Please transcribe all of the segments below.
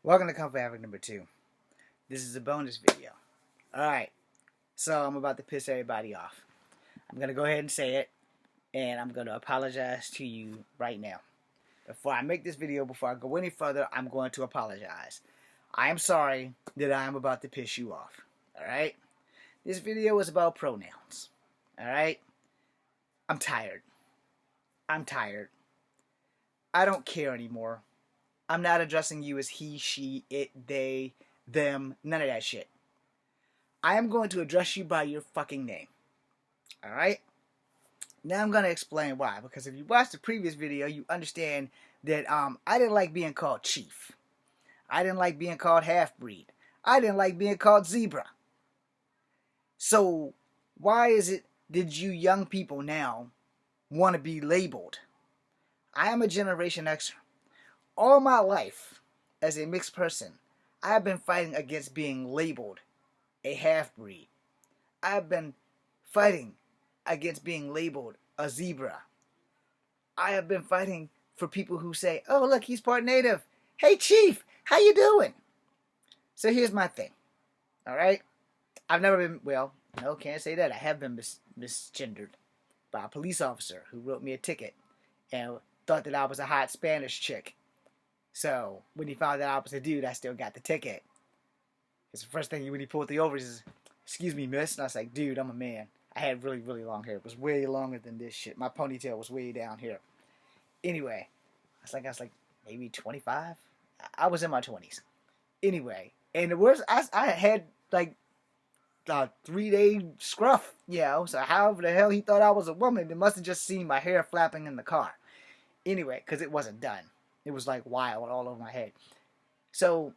Welcome to Comfort Havoc number 2. This is a bonus video. Alright, so I'm about to piss everybody off. I'm going to go ahead and say it, and I'm going to apologize to you right now. Before I make this video, before I go any further, I'm going to apologize. I am sorry that I am about to piss you off. Alright? This video is about pronouns. Alright? I'm tired. I'm tired. I don't care anymore. I'm not addressing you as he, she, it, they, them, none of that shit. I am going to address you by your fucking name. Alright? Now I'm going to explain why. Because if you watched the previous video, you understand that I didn't like being called chief. I didn't like being called half-breed. I didn't like being called zebra. So, why is it that you young people now want to be labeled? I am a Generation Xer. All my life, as a mixed person, I have been fighting against being labeled a half-breed. I have been fighting against being labeled a zebra. I have been fighting for people who say, oh, look, he's part native. Hey, chief, how you doing? So here's my thing, all right? I've never been, well, no, can't say that. I have been misgendered by a police officer who wrote me a ticket and thought that I was a hot Spanish chick. So, when he found out I was a dude, I still got the ticket. Because the first thing when he pulled the over, he says, excuse me, miss. And I was like, dude, I'm a man. I had really, really long hair. It was way longer than this shit. My ponytail was way down here. Anyway, I was like maybe 25? I was in my 20s. Anyway, and the worst, I had like a 3-day scruff, so however the hell he thought I was a woman, they must have just seen my hair flapping in the car. Anyway, because it wasn't done. It was like wild all over my head. So,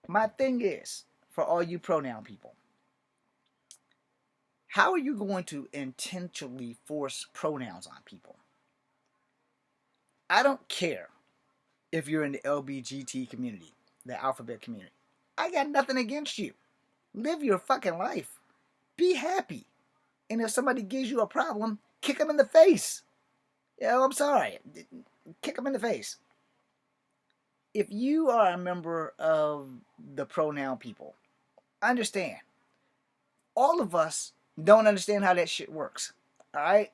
my thing is, for all you pronoun people, how are you going to intentionally force pronouns on people? I don't care if you're in the LBGT community, the alphabet community. I got nothing against you. Live your fucking life. Be happy. And if somebody gives you a problem, kick them in the face. I'm sorry. Kick them in the face. If you are a member of the pronoun people, understand, all of us don't understand how that shit works, alright?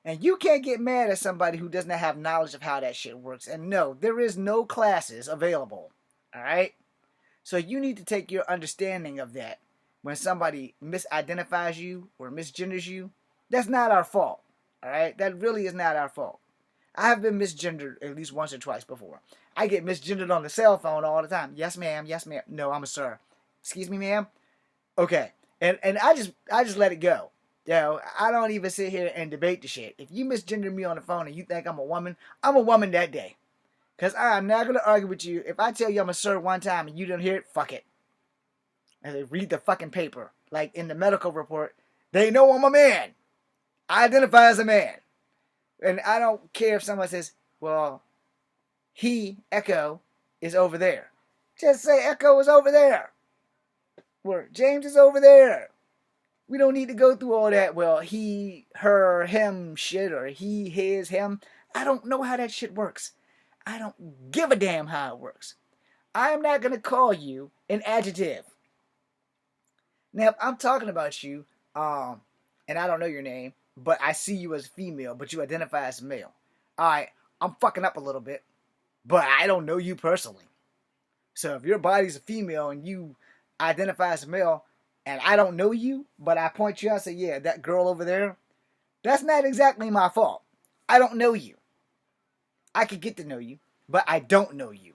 And you can't get mad at somebody who does not have knowledge of how that shit works. And no, there is no classes available, alright? So you need to take your understanding of that when somebody misidentifies you or misgenders you. That's not our fault, alright? That really is not our fault. I have been misgendered at least once or twice before. I get misgendered on the cell phone all the time. Yes, ma'am. Yes, ma'am. No, I'm a sir. Excuse me, ma'am. Okay. And I just let it go. I don't even sit here and debate the shit. If you misgender me on the phone and you think I'm a woman that day. Because I'm not going to argue with you. If I tell you I'm a sir one time and you don't hear it, fuck it. And they read the fucking paper. Like in the medical report, they know I'm a man. I identify as a man. And I don't care if someone says, well, he, Echo, is over there. Just say Echo is over there. Or James is over there. We don't need to go through all that, well, he, her, him shit, or he, his, him. I don't know how that shit works. I don't give a damn how it works. I am not going to call you an adjective. Now, if I'm talking about you, and I don't know your name, but I see you as female, but you identify as male. Alright, I'm fucking up a little bit, but I don't know you personally. So if your body's a female and you identify as a male, and I don't know you, but I point you out and say, yeah, that girl over there, that's not exactly my fault. I don't know you. I could get to know you, but I don't know you.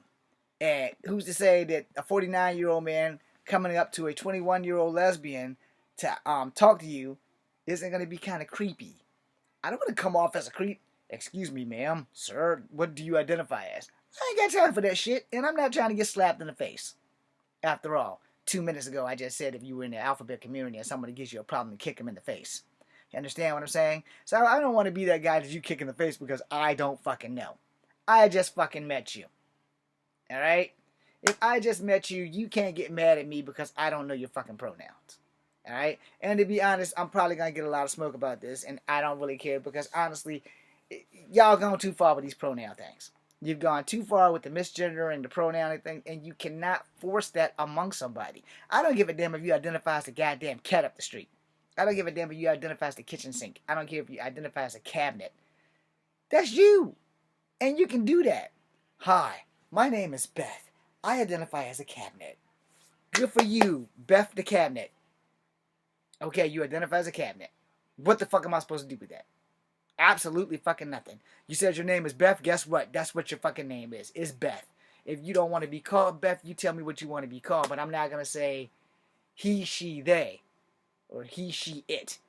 And who's to say that a 49-year-old man coming up to a 21-year-old lesbian to talk to you isn't going to be kind of creepy? I don't want to come off as a creep. Excuse me, ma'am, sir, what do you identify as? I ain't got time for that shit, and I'm not trying to get slapped in the face. After all, 2 minutes ago I just said if you were in the alphabet community and somebody gives you a problem, to kick them in the face. You understand what I'm saying? So I don't want to be that guy that you kick in the face because I don't fucking know. I just fucking met you. Alright? If I just met you, you can't get mad at me because I don't know your fucking pronouns. Alright? And to be honest, I'm probably going to get a lot of smoke about this, and I don't really care because honestly, y'all gone too far with these pronoun things. You've gone too far with the misgender and the pronoun thing, and you cannot force that among somebody. I don't give a damn if you identify as the goddamn cat up the street. I don't give a damn if you identify as the kitchen sink. I don't care if you identify as a cabinet. That's you. And you can do that. Hi, my name is Beth. I identify as a cabinet. Good for you, Beth the cabinet. Okay, you identify as a cabinet. What the fuck am I supposed to do with that? Absolutely fucking nothing. You said your name is Beth. Guess what? That's what your fucking name is. It's Beth. If you don't want to be called Beth, you tell me what you want to be called. But I'm not going to say he, she, they. Or he, she, it.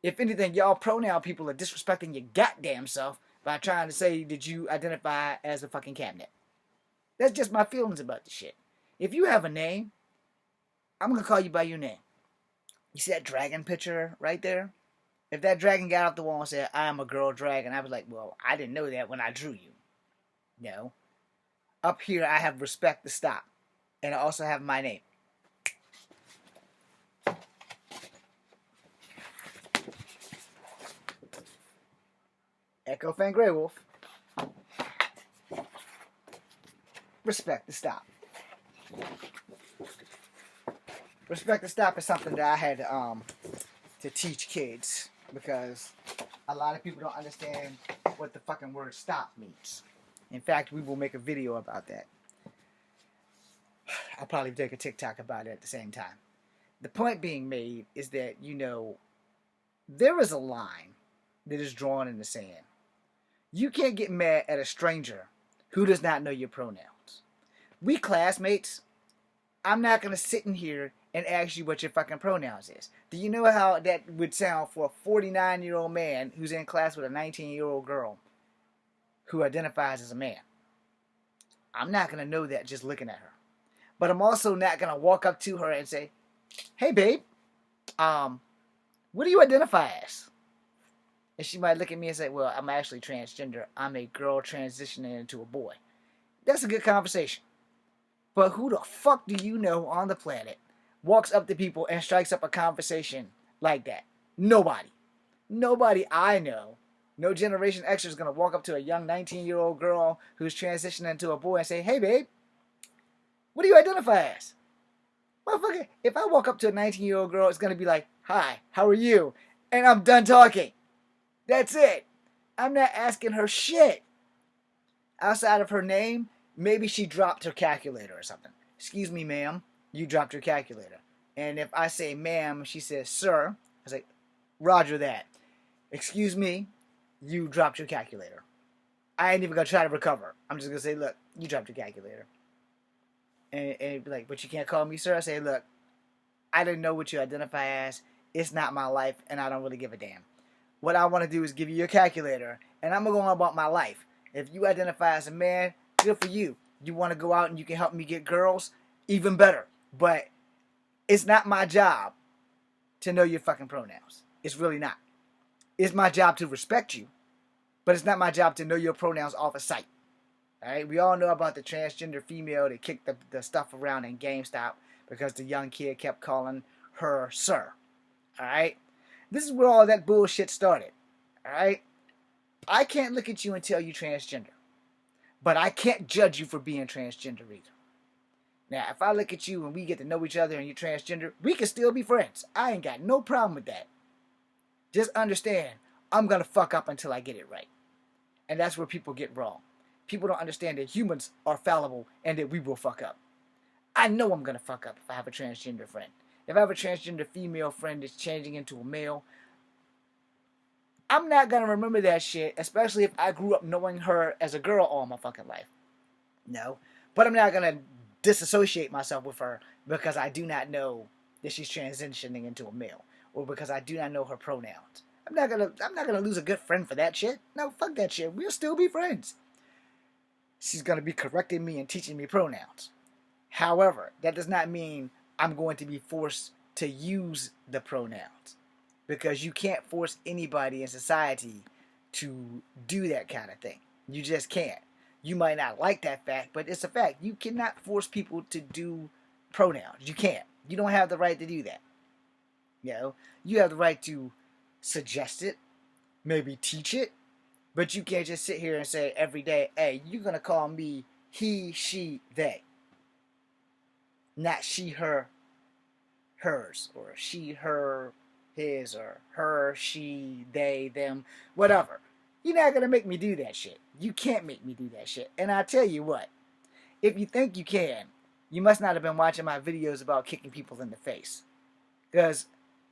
If anything, y'all pronoun people are disrespecting your goddamn self by trying to say that you identify as a fucking cabinet. That's just my feelings about the shit. If you have a name, I'm going to call you by your name. You see that dragon picture right there? If that dragon got off the wall and said, I am a girl dragon, I was like, well, I didn't know that when I drew you. No. Up here, I have respect to stop. And I also have my name. Echo Fan Grey Wolf. Respect to stop. Respect to stop is something that I had to teach kids. Because a lot of people don't understand what the fucking word stop means. In fact, we will make a video about that. I'll probably take a TikTok about it at the same time. The point being made is that, there is a line that is drawn in the sand. You can't get mad at a stranger who does not know your pronouns. We classmates, I'm not going to sit in here and ask you what your fucking pronouns is. Do you know how that would sound for a 49-year-old man who's in class with a 19-year-old girl who identifies as a man? I'm not going to know that just looking at her. But I'm also not going to walk up to her and say, hey, babe, what do you identify as? And she might look at me and say, well, I'm actually transgender. I'm a girl transitioning into a boy. That's a good conversation. But who the fuck do you know on the planet walks up to people and strikes up a conversation like that? Nobody. Nobody I know. No Generation X is going to walk up to a young 19-year-old girl who's transitioning into a boy and say, hey, babe, what do you identify as? Motherfucker, if I walk up to a 19-year-old girl, it's going to be like, hi, how are you? And I'm done talking. That's it. I'm not asking her shit. Outside of her name, maybe she dropped her calculator or something. Excuse me, ma'am, you dropped your calculator. And if I say ma'am, she says sir, I say, roger that. Excuse me, you dropped your calculator. I ain't even going to try to recover. I'm just going to say, look, you dropped your calculator. And it'd be like, but you can't call me sir? I say, look, I didn't know what you identify as. It's not my life, and I don't really give a damn. What I want to do is give you your calculator, and I'm going to go on about my life. If you identify as a man, good for you. You want to go out and you can help me get girls? Even better. But it's not my job to know your fucking pronouns. It's really not. It's my job to respect you, but it's not my job to know your pronouns off of sight. Alright? We all know about the transgender female that kicked the stuff around in GameStop because the young kid kept calling her sir. Alright? This is where all that bullshit started. Alright? I can't look at you and tell you transgender. But I can't judge you for being transgender either. Now, if I look at you and we get to know each other and you're transgender, we can still be friends. I ain't got no problem with that. Just understand, I'm going to fuck up until I get it right. And that's where people get wrong. People don't understand that humans are fallible and that we will fuck up. I know I'm going to fuck up if I have a transgender friend. If I have a transgender female friend that's changing into a male, I'm not going to remember that shit, especially if I grew up knowing her as a girl all my fucking life. No. But I'm not going to disassociate myself with her because I do not know that she's transitioning into a male, or because I do not know her pronouns. I'm not gonna lose a good friend for that shit. No, fuck that shit. We'll still be friends. She's gonna be correcting me and teaching me pronouns. However, that does not mean I'm going to be forced to use the pronouns, because you can't force anybody in society to do that kind of thing. You just can't. You might not like that fact, but it's a fact. You cannot force people to do pronouns. You can't. You don't have the right to do that. You know, you have the right to suggest it, maybe teach it, But you can't just sit here and say every day, hey, you're going to call me he, she, they. Not she, her, hers. Or she, her, his. Or her, she, they, them. Whatever. You're not going to make me do that shit. You can't make me do that shit. And I tell you what. If you think you can, you must not have been watching my videos about kicking people in the face. Because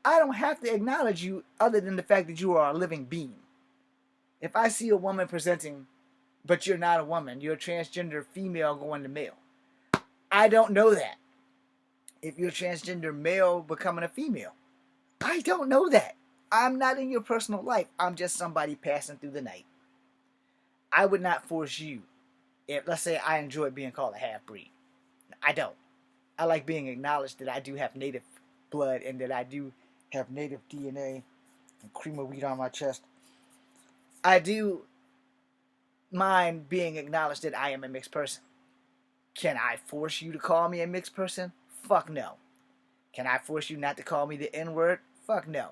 I don't have to acknowledge you other than the fact that you are a living being. If I see a woman presenting, but you're not a woman, you're a transgender female going to male, I don't know that. If you're a transgender male becoming a female, I don't know that. I'm not in your personal life. I'm just somebody passing through the night. I would not force you. If, let's say, I enjoy being called a half-breed. I don't. I like being acknowledged that I do have native blood and that I do have native DNA and cream of wheat on my chest. I do mind being acknowledged that I am a mixed person. Can I force you to call me a mixed person? Fuck no. Can I force you not to call me the N-word? Fuck no.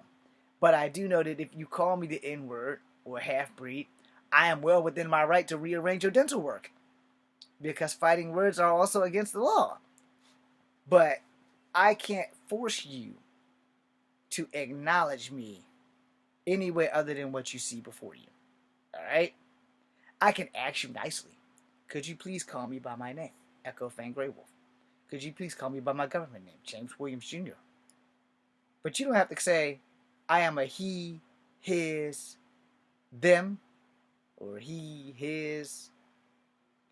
But I do know that if you call me the N-word or half-breed, I am well within my right to rearrange your dental work. Because fighting words are also against the law. But I can't force you to acknowledge me any way other than what you see before you. Alright? I can ask you nicely. Could you please call me by my name, Echo Fang Grey Wolf? Could you please call me by my government name, James Williams Jr.? But you don't have to say, I am a he, his, them, or he, his.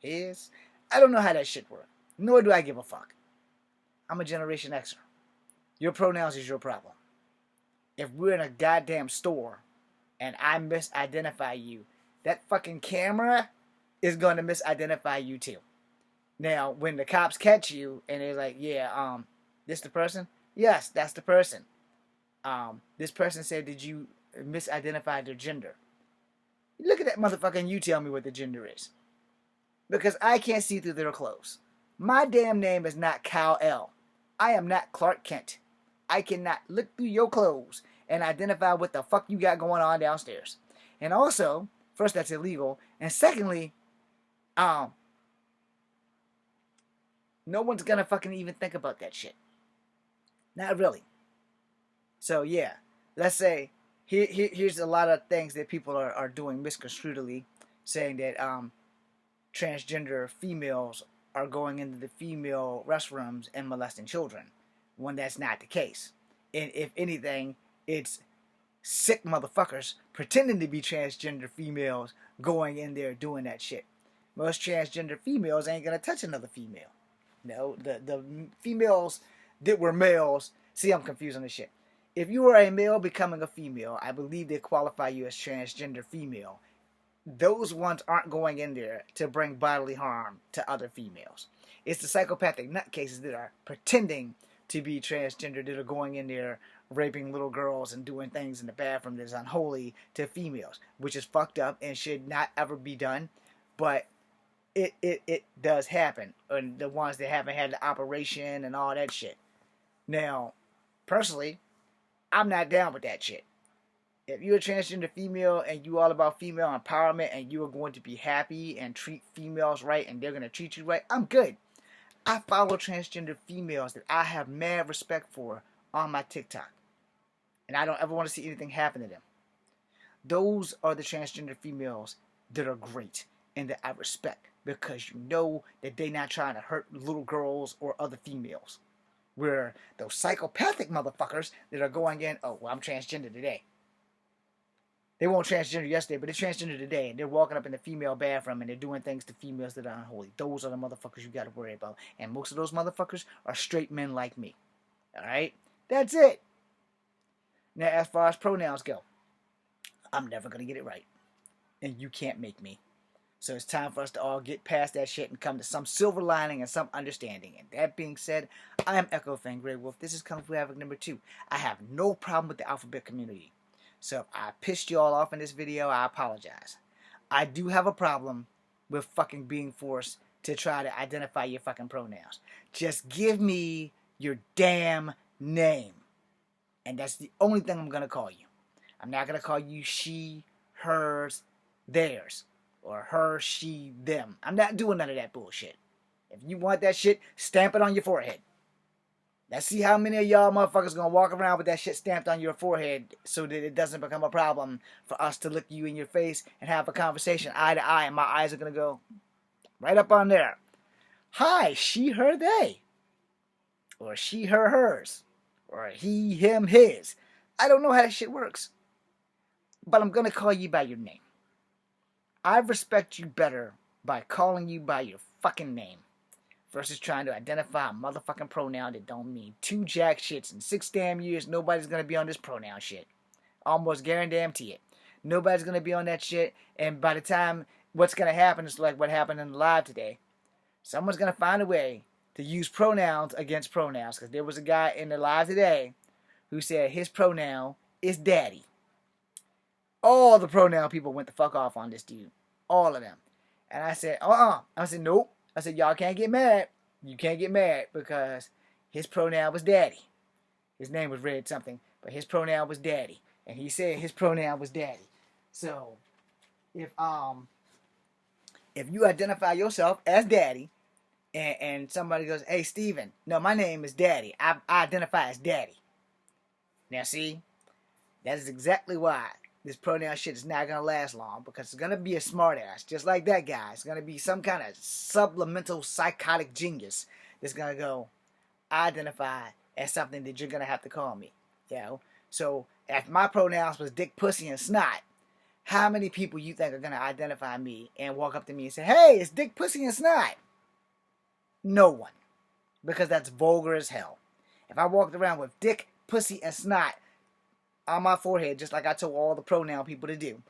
I don't know how that shit works. Nor do I give a fuck. I'm a Generation Xer. Your pronouns is your problem. If we're in a goddamn store and I misidentify you, that fucking camera is going to misidentify you too. Now, when the cops catch you and they're like, yeah, this the person? Yes, that's the person. This person said, did you misidentify their gender? Look at that motherfucker and you tell me what the gender is. Because I can't see through their clothes. My damn name is not Kal-El. I am not Clark Kent. I cannot look through your clothes and identify what the fuck you got going on downstairs. And also, first, that's illegal. And secondly, no one's gonna fucking even think about that shit. Not really. So yeah, let's say here's a lot of things that people are doing misconstruedly, saying that transgender females are going into the female restrooms and molesting children, when that's not the case. And if anything, it's sick motherfuckers pretending to be transgender females going in there doing that shit. Most transgender females ain't gonna touch another female. No, the females that were males. See, I'm confused on this shit. If you are a male becoming a female, I believe they qualify you as transgender female. Those ones aren't going in there to bring bodily harm to other females. It's the psychopathic nutcases that are pretending to be transgender that are going in there raping little girls and doing things in the bathroom that's unholy to females, which is fucked up and should not ever be done. But it does happen. And the ones that haven't had the operation and all that shit. Now, personally, I'm not down with that shit. If you're a transgender female and you all about female empowerment and you are going to be happy and treat females right and they're going to treat you right, I'm good. I follow transgender females that I have mad respect for on my TikTok. And I don't ever want to see anything happen to them. Those are the transgender females that are great and that I respect because you know that they're not trying to hurt little girls or other females. Where those psychopathic motherfuckers that are going in, oh, well, I'm transgender today. They weren't transgender yesterday, but they're transgender today. And they're walking up in the female bathroom and they're doing things to females that are unholy. Those are the motherfuckers you got to worry about. And most of those motherfuckers are straight men like me. Alright? That's it. Now, as far as pronouns go, I'm never going to get it right. And you can't make me. So it's time for us to all get past that shit and come to some silver lining and some understanding. And that being said, I am Echo Fang Grey Wolf. This is Kung Fu Havoc number 2. I have no problem with the alphabet community. So if I pissed you all off in this video, I apologize. I do have a problem with fucking being forced to try to identify your fucking pronouns. Just give me your damn name. And that's the only thing I'm going to call you. I'm not going to call you she, hers, theirs, or her, she, them. I'm not doing none of that bullshit. If you want that shit, stamp it on your forehead. Let's see how many of y'all motherfuckers gonna walk around with that shit stamped on your forehead so that it doesn't become a problem for us to look you in your face and have a conversation eye to eye, and my eyes are gonna go right up on there. Hi, she, her, they. Or she, her, hers. Or he, him, his. I don't know how that shit works. But I'm gonna call you by your name. I respect you better by calling you by your fucking name versus trying to identify a motherfucking pronoun that don't mean two jack shits. In 6 damn years, nobody's gonna be on this pronoun shit. Almost guarantee it. Nobody's gonna be on that shit, and by the time what's gonna happen is like what happened in the live today. Someone's gonna find a way to use pronouns against pronouns, because there was a guy in the live today who said his pronoun is daddy. All the pronoun people went the fuck off on this dude. All of them. And I said, I said, nope. I said, y'all can't get mad. You can't get mad because his pronoun was daddy. His name was Red something, but his pronoun was daddy. And he said his pronoun was daddy. So, if you identify yourself as daddy, and somebody goes, hey, Steven, no, my name is daddy. I identify as daddy. Now, see, that is exactly why this pronoun shit is not going to last long, because it's going to be a smartass, just like that guy. It's going to be some kind of supplemental psychotic genius that's going to go, I identify as something that you're going to have to call me. You know? So, if my pronouns was dick, pussy, and snot, how many people you think are going to identify me and walk up to me and say, hey, it's dick, pussy, and snot? No one. Because that's vulgar as hell. If I walked around with dick, pussy, and snot on my forehead, just like I told all the pronoun people to do,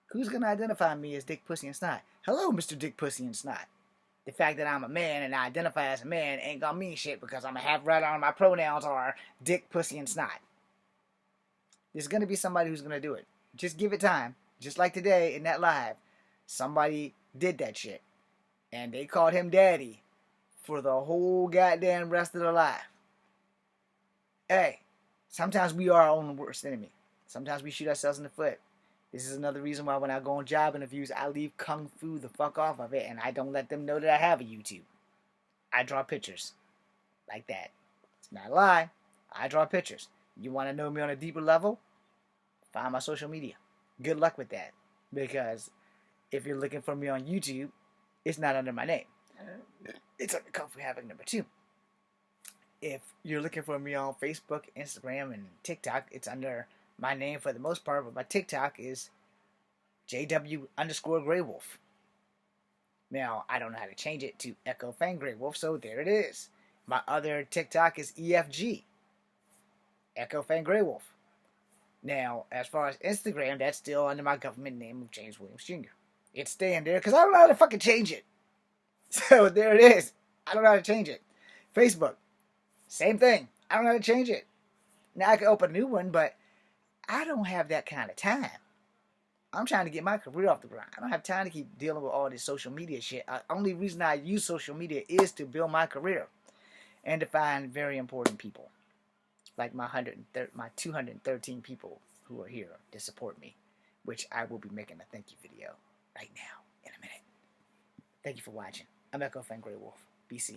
who's going to identify me as dick, pussy, and snot? Hello, Mr. Dick, Pussy, and Snot. The fact that I'm a man and I identify as a man ain't going to mean shit, because I'm going to have right on my pronouns are dick, pussy, and snot. There's going to be somebody who's going to do it. Just give it time. Just like today in that live, somebody did that shit. And they called him daddy for the whole goddamn rest of their life. Hey, sometimes we are our own worst enemy. Sometimes we shoot ourselves in the foot. This is another reason why when I go on job interviews, I leave kung fu the fuck off of it, and I don't let them know that I have a YouTube. I draw pictures. Like that. It's not a lie. I draw pictures. You want to know me on a deeper level? Find my social media. Good luck with that. Because if you're looking for me on YouTube, it's not under my name. It's under Kung Fu Havoc #2. If you're looking for me on Facebook, Instagram, and TikTok, it's under my name for the most part, but my TikTok is JW_Greywolf. Now, I don't know how to change it to Echo Fang Greywolf, so there it is. My other TikTok is EFG, Echo Fang Greywolf. Now, as far as Instagram, that's still under my government name of James Williams Jr. It's staying there because I don't know how to fucking change it. So there it is. I don't know how to change it. Facebook, same thing. I don't know how to change it. Now I can open a new one, but I don't have that kind of time. I'm trying to get my career off the ground. I don't have time to keep dealing with all this social media shit. The only reason I use social media is to build my career and to find very important people, like my 213 people who are here to support me, which I will be making a thank you video right now in a minute. Thank you for watching. I'm Echo Fan Grey Wolf. Be seeing you.